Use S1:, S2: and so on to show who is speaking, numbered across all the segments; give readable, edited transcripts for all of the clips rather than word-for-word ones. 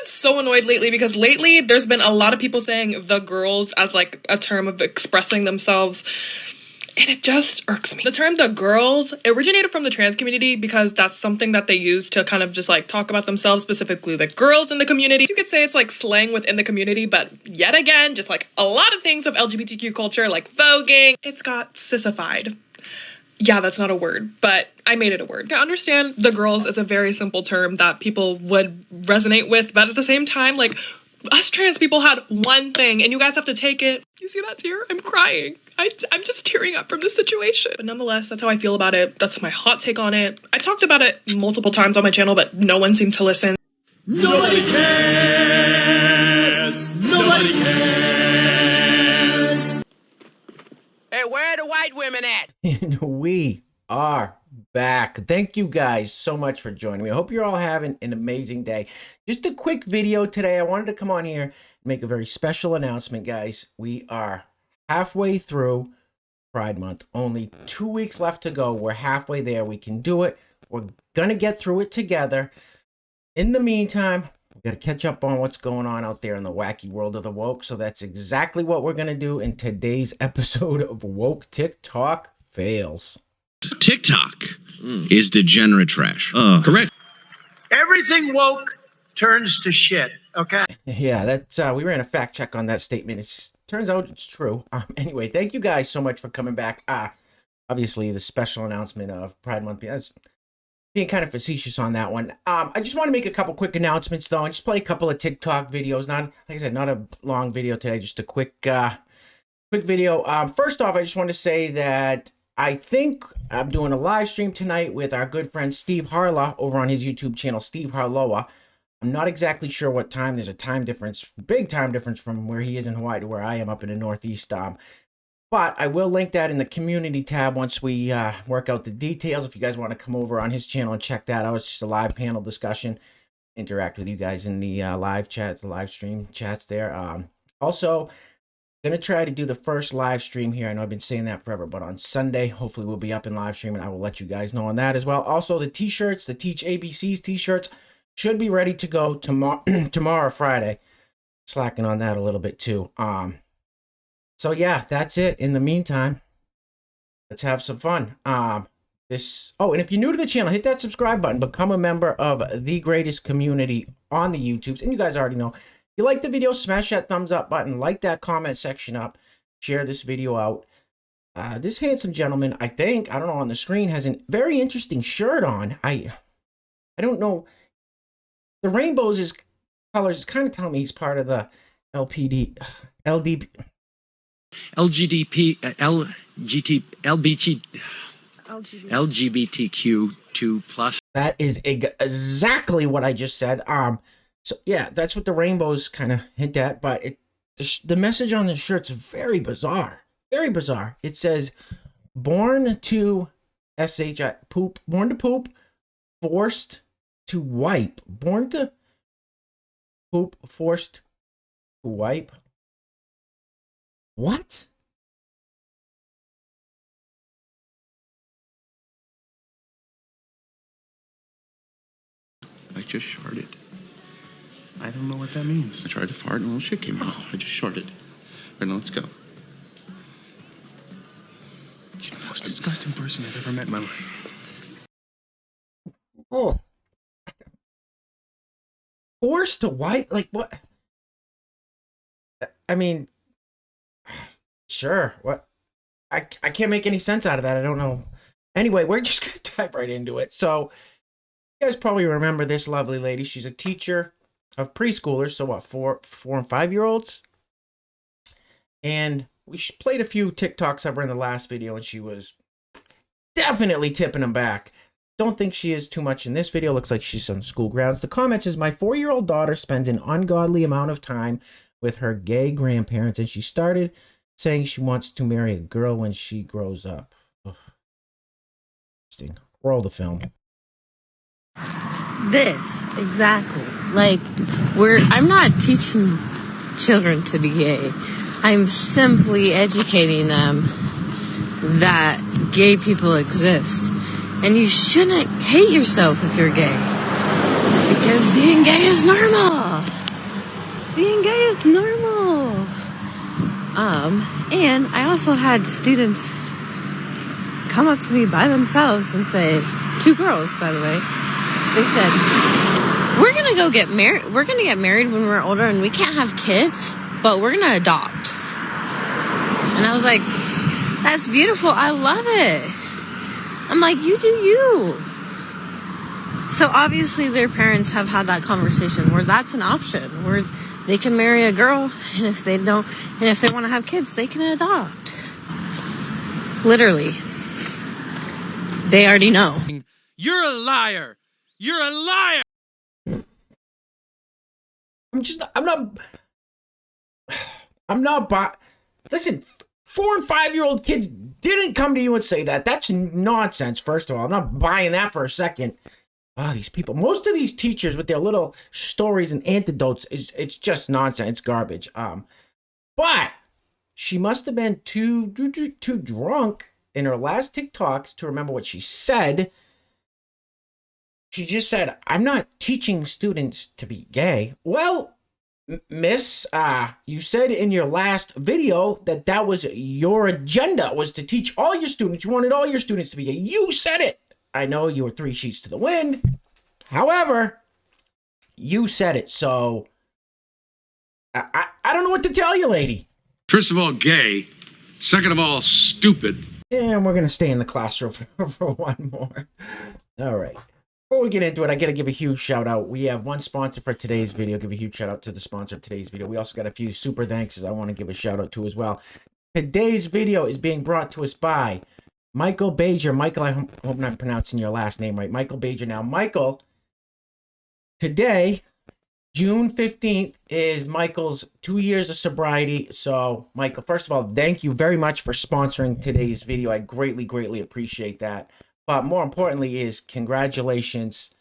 S1: been so annoyed lately because lately there's been a lot of people saying the girls as like a term of expressing themselves. And it just irks me. The term the girls originated from the trans community because that's something that they use to kind of just like talk about themselves, specifically the girls in the community. You could say it's like slang within the community, but yet again, just like a lot of things of LGBTQ culture, like voguing, it's got sissified. Yeah, that's not a word, but I made it a word. I understand the girls is a very simple term that people would resonate with, but at the same time, like, us trans people had one thing, and you guys have to take it. You see that tear? I'm crying. I'm just tearing up from this situation. But nonetheless, that's how I feel about it. That's my hot take on it. I talked about it multiple times on my channel, but no one seemed to listen.
S2: Nobody cares! Nobody cares!
S3: Hey, where are the white women at?
S4: And we are back. Thank you guys so much for joining me. I hope you're all having an amazing day. Just a quick video today. I wanted to come on here and make a very special announcement, guys. We are halfway through Pride Month. Only 2 weeks left to go. We're halfway there. We can do it. We're gonna get through it together. In the meantime, we got to catch up on what's going on out there in the wacky world of the woke. So that's exactly what we're going to do in today's episode of Woke TikTok Fails.
S5: TikTok is degenerate trash. Correct.
S2: Everything woke turns to shit, okay?
S4: Yeah, that's we ran a fact check on that statement. It turns out it's true. Anyway, thank you guys so much for coming back. Obviously, the special announcement of Pride Month. That's being kind of facetious on that one. I just want to make a couple quick announcements, though, and just play a couple of TikTok videos. Not, like I said, not a long video today, just a quick video. First off, I just want to say that I think I'm doing a live stream tonight with our good friend Steve Harlow over on his YouTube channel, Steve Harlow. I'm not exactly sure what time. There's a time difference, big time difference from where he is in Hawaii to where I am up in the Northeast. But I will link that in the community tab once we work out the details. If you guys want to come over on his channel and check that out, it's just a live panel discussion. Interact with you guys in the live chats, the live stream chats there. Also, going to try to do the first live stream here. I know I've been saying that forever, but on Sunday, hopefully we'll be up in live stream, and I will let you guys know on that as well. Also, the t-shirts, the Teach ABCs t-shirts should be ready to go tomorrow, Friday. Slacking on that a little bit too. So yeah, that's it. In the meantime, let's have some fun. And if you're new to the channel, hit that subscribe button. Become a member of the greatest community on the YouTubes. And you guys already know, if you like the video, smash that thumbs up button, like that comment section up, share this video out. This handsome gentleman, I don't know, on the screen has a very interesting shirt on. I don't know. The rainbows, his colors, is kind of telling me he's part of the
S5: LGBTQ2 plus.
S4: That is exactly what I just said. So yeah, that's what the rainbows kind of hint at. But the message on the shirt's very bizarre. Very bizarre. It says, "Born to poop, born to poop, forced to wipe, born to poop, forced to wipe." What?
S5: I just sharted.
S6: I don't know what that means.
S5: I tried to fart and a little shit came out. I just sharted. Right, now let's go.
S6: You're the most disgusting person I've ever met in my life.
S4: Oh. Forced to wipe? Like what? I mean, sure. What? I can't make any sense out of that. I don't know. Anyway, we're just going to dive right into it. So, you guys probably remember this lovely lady. She's a teacher of preschoolers. So, what, 4 and 5-year-olds? And we played a few TikToks of her in the last video, and she was definitely tipping them back. Don't think she is too much in this video. Looks like she's on school grounds. The comments is, "My 4-year-old daughter spends an ungodly amount of time with her gay grandparents, and she started saying she wants to marry a girl when she grows up." Ugh. Interesting. Roll the film.
S7: This, exactly. Like, I'm not teaching children to be gay. I'm simply educating them that gay people exist. And you shouldn't hate yourself if you're gay. Because being gay is normal. being gay is normal. And I also had students come up to me by themselves and say, 2 girls, by the way, they said, we're gonna go get married. We're gonna get married when we're older and we can't have kids, but we're gonna adopt. And I was like, that's beautiful. I love it. I'm like, you do you. So obviously their parents have had that conversation where that's an option, where they can marry a girl, and if they don't, and if they want to have kids, they can adopt. Literally. They already know.
S8: You're a liar. You're a liar.
S4: Listen, 4 and 5-year-old kids didn't come to you and say that. That's nonsense, first of all. I'm not buying that for a second. These people, most of these teachers with their little stories and anecdotes, it's just nonsense. It's garbage. But she must have been too drunk in her last TikToks to remember what she said. She just said, I'm not teaching students to be gay. Well, miss, you said in your last video that that was your agenda, was to teach all your students. You wanted all your students to be gay. You said it. I know you were 3 sheets to the wind. However, you said it. So I don't know what to tell you, lady.
S9: First of all, gay. Second of all, stupid.
S4: And we're going to stay in the classroom for one more. All right. Before we get into it, I got to give a huge shout out. We have one sponsor for today's video. Give a huge shout out to the sponsor of today's video. We also got a few super thanks I want to give a shout out to as well. Today's video is being brought to us by Michael Bajer. Michael, I hope I'm not pronouncing your last name right. Michael Bajer. Now, Michael, today, June 15th, is Michael's 2 years of sobriety. So, Michael, first of all, thank you very much for sponsoring today's video. I greatly, greatly appreciate that. But more importantly is congratulations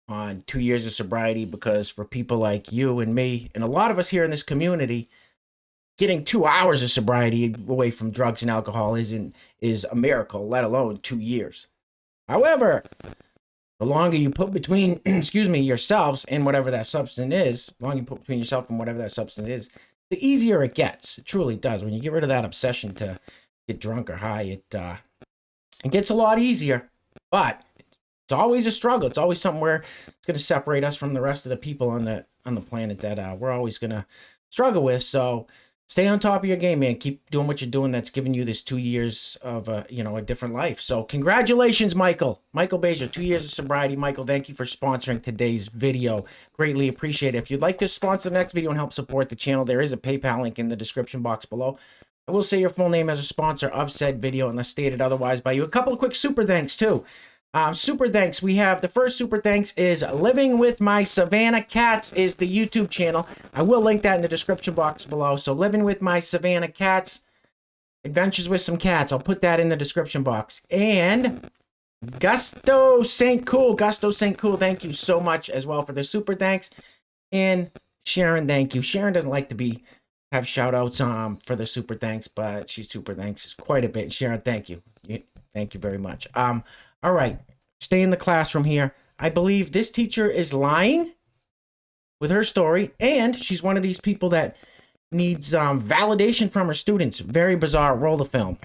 S4: on 2 years of sobriety, because for people like you and me and a lot of us here in this community, getting 2 hours of sobriety away from drugs and alcohol is a miracle, let alone 2 years. However, the longer you put between, yourselves and whatever that substance is, the longer you put between yourself and whatever that substance is, the easier it gets. It truly does. When you get rid of that obsession to get drunk or high, it gets a lot easier. But it's always a struggle. It's always something where it's going to separate us from the rest of the people on the planet that we're always going to struggle with. So stay on top of your game, man. Keep doing what you're doing. That's giving you this 2 years of a different life. So congratulations, Michael. Michael Bajer, 2 years of sobriety. Michael, thank you for sponsoring today's video. Greatly appreciate it. If you'd like to sponsor the next video and help support the channel, there is a PayPal link in the description box below. I will say your full name as a sponsor of said video unless stated otherwise by you. A couple of quick super thanks too. Super thanks. We have the first super thanks is Living with My Savannah Cats is the YouTube channel. I will link that in the description box below. So Living with My Savannah Cats, Adventures with Some Cats. I'll put that in the description box. And Gusto St. Cool. Gusto St. Cool, thank you so much as well for the super thanks. And Sharon, thank you. Sharon doesn't like to have shout outs for the super thanks, but she super thanks quite a bit. Sharon, thank you. Thank you very much. All right, stay in the classroom here. I believe this teacher is lying with her story, and she's one of these people that needs validation from her students. Very bizarre. Roll the film.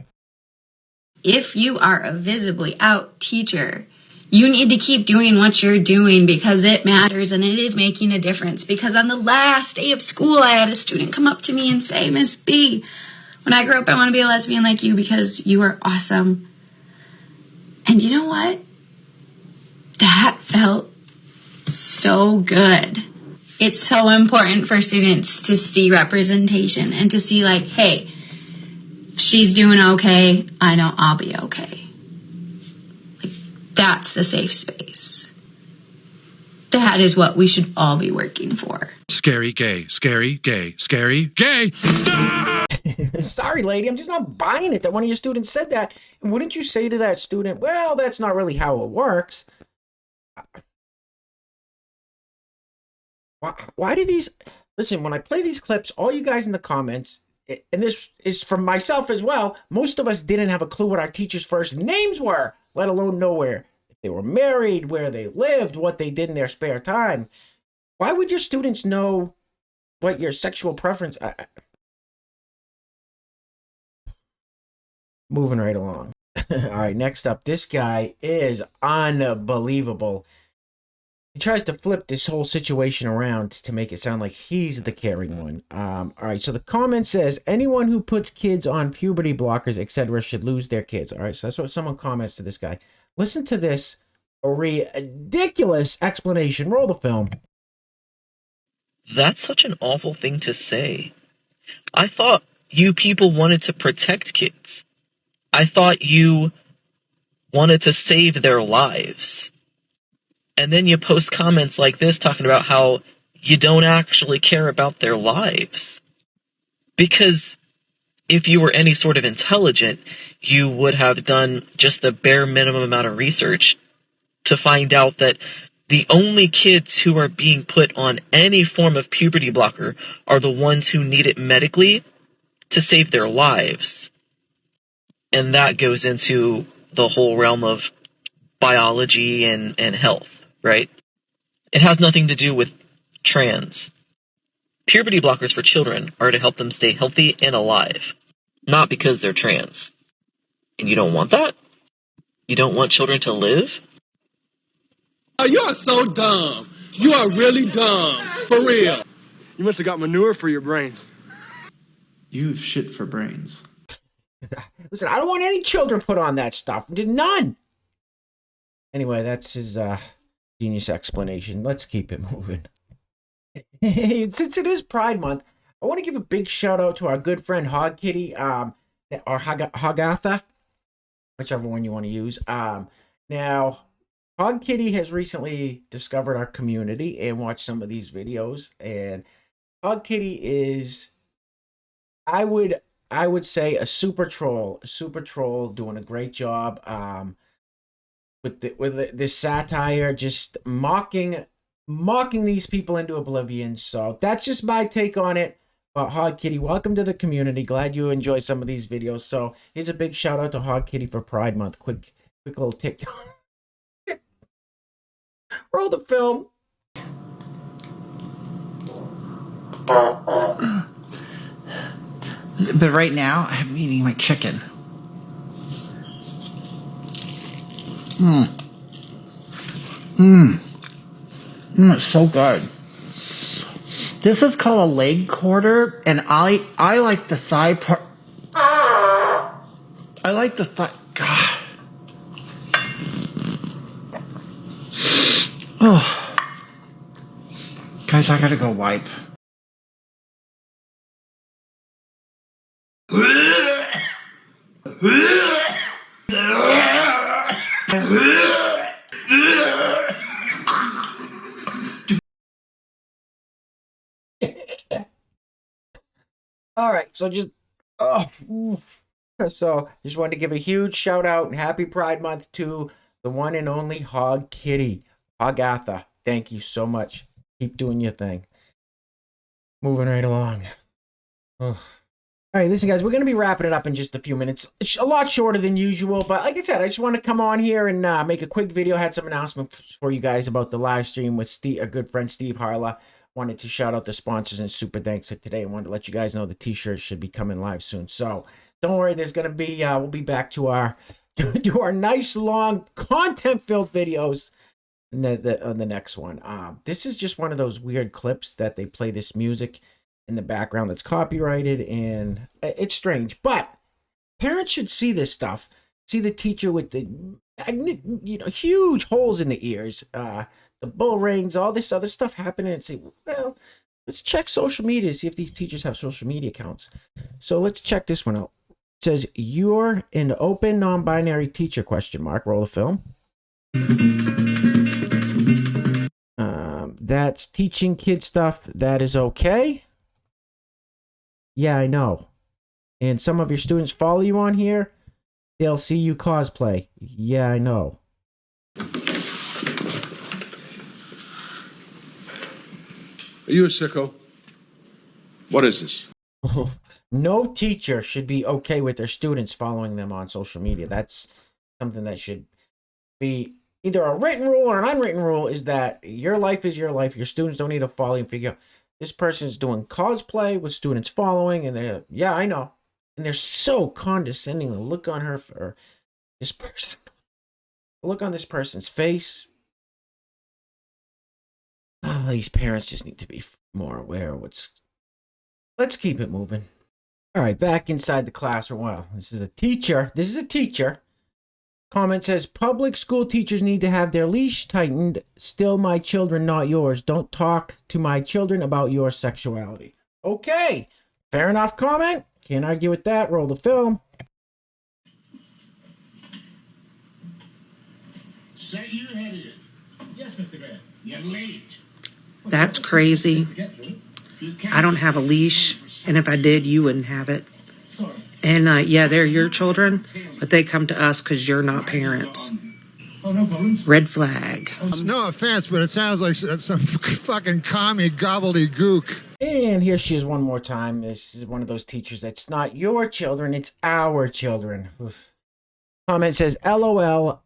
S10: If you are a visibly out teacher, you need to keep doing what you're doing because it matters and it is making a difference. Because on the last day of school, I had a student come up to me and say, Miss B, when I grow up, I want to be a lesbian like you because you are awesome. And you know what? That felt so good. It's so important for students to see representation and to see like, hey, she's doing okay. I know I'll be okay. Like, that's the safe space. That is what we should all be working for.
S8: Scary gay, scary gay, scary gay. Stop!
S4: Sorry, lady, I'm just not buying it that one of your students said that. And wouldn't you say to that student, well, that's not really how it works? Why do these... Listen, when I play these clips, all you guys in the comments, and this is from myself as well, most of us didn't have a clue what our teachers' first names were, let alone know where if they were married, where they lived, what they did in their spare time. Why would your students know what your sexual preference. Moving right along. All right, next up, this guy is unbelievable. He tries to flip this whole situation around to make it sound like he's the caring one. All right, so the comment says, anyone who puts kids on puberty blockers, etc., should lose their kids. All right, so that's what someone comments to this guy. Listen to this ridiculous explanation. Roll the film.
S11: That's such an awful thing to say. I thought you people wanted to protect kids. I thought you wanted to save their lives. And then you post comments like this talking about how you don't actually care about their lives. Because if you were any sort of intelligent, you would have done just the bare minimum amount of research to find out that the only kids who are being put on any form of puberty blocker are the ones who need it medically to save their lives. And that goes into the whole realm of biology and health, right? It has nothing to do with trans. Puberty blockers for children are to help them stay healthy and alive, not because they're trans. And you don't want that? You don't want children to live?
S3: Oh, you are so dumb. You are really dumb. For real. You must have got manure for your brains.
S6: You've shit for brains.
S4: Listen, I don't want any children put on that stuff. None. Anyway, that's his genius explanation. Let's keep it moving. Since it is Pride Month, I want to give a big shout out to our good friend Hog Kitty, or Hogatha, whichever one you want to use. Now, Hog Kitty has recently discovered our community and watched some of these videos, and Hog Kitty is, I would say, a super troll, doing a great job with this satire, just mocking these people into oblivion. So that's just my take on it. But Hog Kitty, welcome to the community. Glad you enjoy some of these videos. So here's a big shout out to Hog Kitty for Pride Month. Quick little TikTok. Roll the film.
S12: But right now, I'm eating my chicken. It's so good. This is called a leg quarter, and I like the thigh part. I like the thigh. God. Oh. Guys, I gotta go wipe.
S4: All right, so just wanted to give a huge shout out and happy Pride Month to the one and only Hog Kitty, Hogatha. Thank you so much. Keep doing your thing. Moving right along. All right, listen, guys, we're going to be wrapping it up in just a few minutes. It's a lot shorter than usual, but like I said, I just want to come on here and make a quick video. I had some announcements for you guys about the live stream with Steve, our good friend Steve Harla. Wanted to shout out the sponsors and super thanks for today. I wanted to let you guys know the t-shirts should be coming live soon. So don't worry, there's going to be, we'll be back to our nice, long, content-filled videos on the next one. This is just one of those weird clips that they play this music in the background that's copyrighted, and it's strange, but parents should see this stuff. See the teacher with the huge holes in the ears, the bull rings, all this other stuff happening, and say, well, let's check social media to see if these teachers have social media accounts. So let's check this one out. It says, "You're an open non-binary teacher, question mark." Roll the film. That's teaching kids stuff that is okay. Yeah, I know. And some of your students follow you on here. They'll see you cosplay. Yeah, I know.
S9: Are you a sicko? What is this?
S4: No teacher should be okay with their students following them on social media. That's something that should be either a written rule or an unwritten rule, is that your life is your life. Your students don't need to follow you and figure out. This person's doing cosplay with students following, and they're, yeah, I know. And they're so condescending. The look on her, for this person, the look on this person's face. Oh, these parents just need to be more aware of what's... Let's keep it moving. All right, back inside the classroom. Wow, this is a teacher. This is a teacher. Comment says, public school teachers need to have their leash tightened. Still my children, not yours. Don't talk to my children about your sexuality. Okay, fair enough comment. Can't argue with that. Roll the film.
S2: Say you headed. Yes, Mr. Grant. You're late.
S13: That's crazy. I don't have a leash, and if I did, you wouldn't have it. And yeah, they're your children, but they come to us because you're not parents. Red flag.
S14: No offense, but it sounds like some fucking commie gobbledygook.
S4: And here she is one more time. This is one of those teachers that's not your children, it's our children. Oof. Comment says, LOL,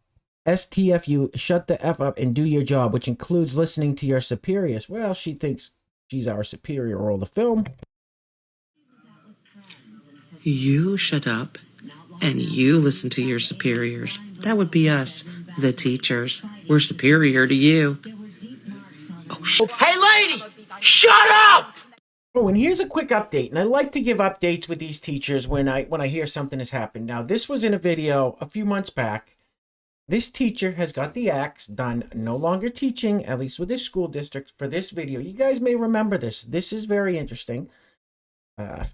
S4: STFU, shut the F up and do your job, which includes listening to your superiors. Well, she thinks she's our superior. Roll the film.
S13: You shut up and you listen to your superiors. That would be us, the teachers. We're superior to you.
S2: Oh, hey, lady! Shut up!
S4: Oh, and here's a quick update. And I like to give updates with these teachers when I hear something has happened. Now, this was in a video a few months back. This teacher has got the axe done, no longer teaching, at least with this school district, for this video. You guys may remember this. This is very interesting. To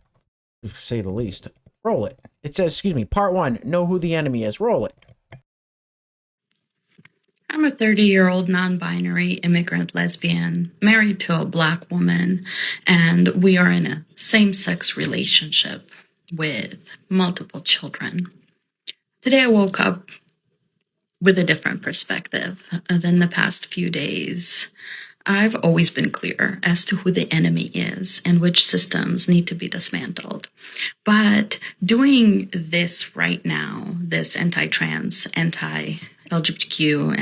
S4: say the least. Roll it. It says, excuse me, part 1, know who the enemy is. Roll it.
S15: I'm a 30-year-old non-binary immigrant lesbian, married to a Black woman, and we are in a same-sex relationship with multiple children. Today I woke up with a different perspective than the past few days. I've always been clear as to who the enemy is and which systems need to be dismantled. But doing this right now, this anti-trans, anti-LGBTQ,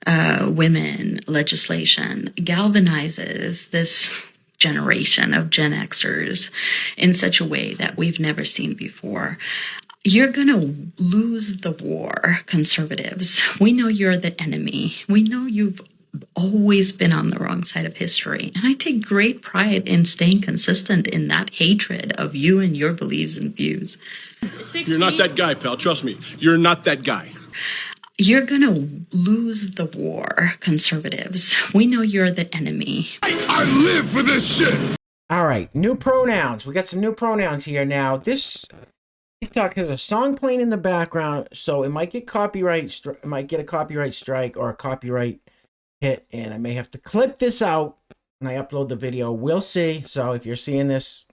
S15: anti-women legislation galvanizes this generation of Gen Xers in such a way that we've never seen before. You're going to lose the war, conservatives. We know you're the enemy. We know you've always been on the wrong side of history. And I take great pride in staying consistent in that hatred of you and your beliefs and views.
S3: You're not that guy, pal. Trust me. You're not that guy.
S15: You're going to lose the war, conservatives. We know you're the enemy.
S3: I live for this shit.
S4: All right, new pronouns. We got some new pronouns here now. This TikTok has a song playing in the background, so it might get it might get a copyright strike or a copyright hit, and I may have to clip this out when I upload the video. We'll see. So if you're seeing this,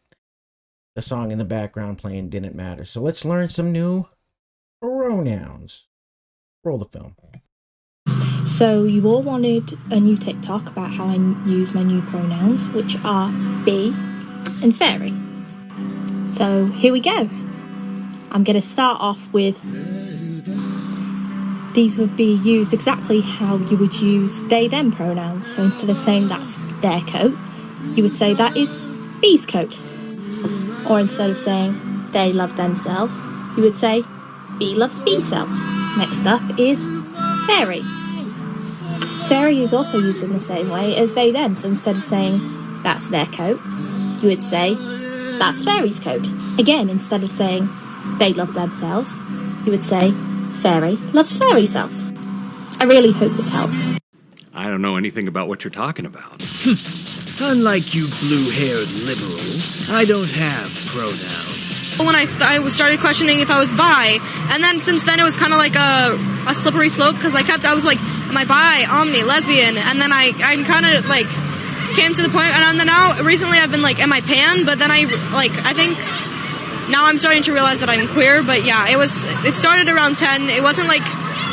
S4: the song in the background playing didn't matter. So let's learn some new pronouns. Roll the film.
S16: So you all wanted a new TikTok about how I use my new pronouns, which are be and fairy. So here we go. I'm going to start off with, these would be used exactly how you would use they them pronouns. So instead of saying that's their coat, you would say that is bee's coat. Or instead of saying they love themselves, you would say bee loves bee self. Next up is fairy. Fairy is also used in the same way as they them. So instead of saying that's their coat, you would say that's fairy's coat. Again, instead of saying they love themselves, you would say fairy loves fairy self. I really hope this helps.
S17: I don't know anything about what you're talking about.
S2: Unlike you blue-haired liberals, I don't have pronouns.
S18: When I started questioning if I was bi, and then since then it was kind of like a slippery slope, because I was like, am I bi, omni, lesbian, and then I kind of like came to the point, and then now recently I've been like, am I pan? But then I think now I'm starting to realize that I'm queer. But yeah, it started around 10. It wasn't like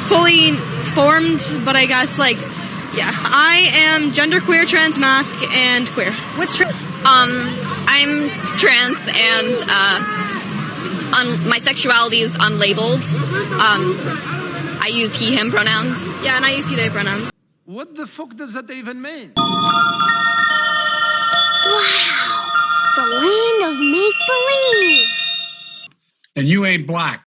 S18: fully formed, but I guess like, yeah, I am genderqueer, trans, masc, and queer. What's true?
S19: I'm trans and my sexuality is unlabeled. I use he, him pronouns.
S18: Yeah, and I use he, they pronouns.
S2: What the fuck does that even mean?
S20: then you ain't black.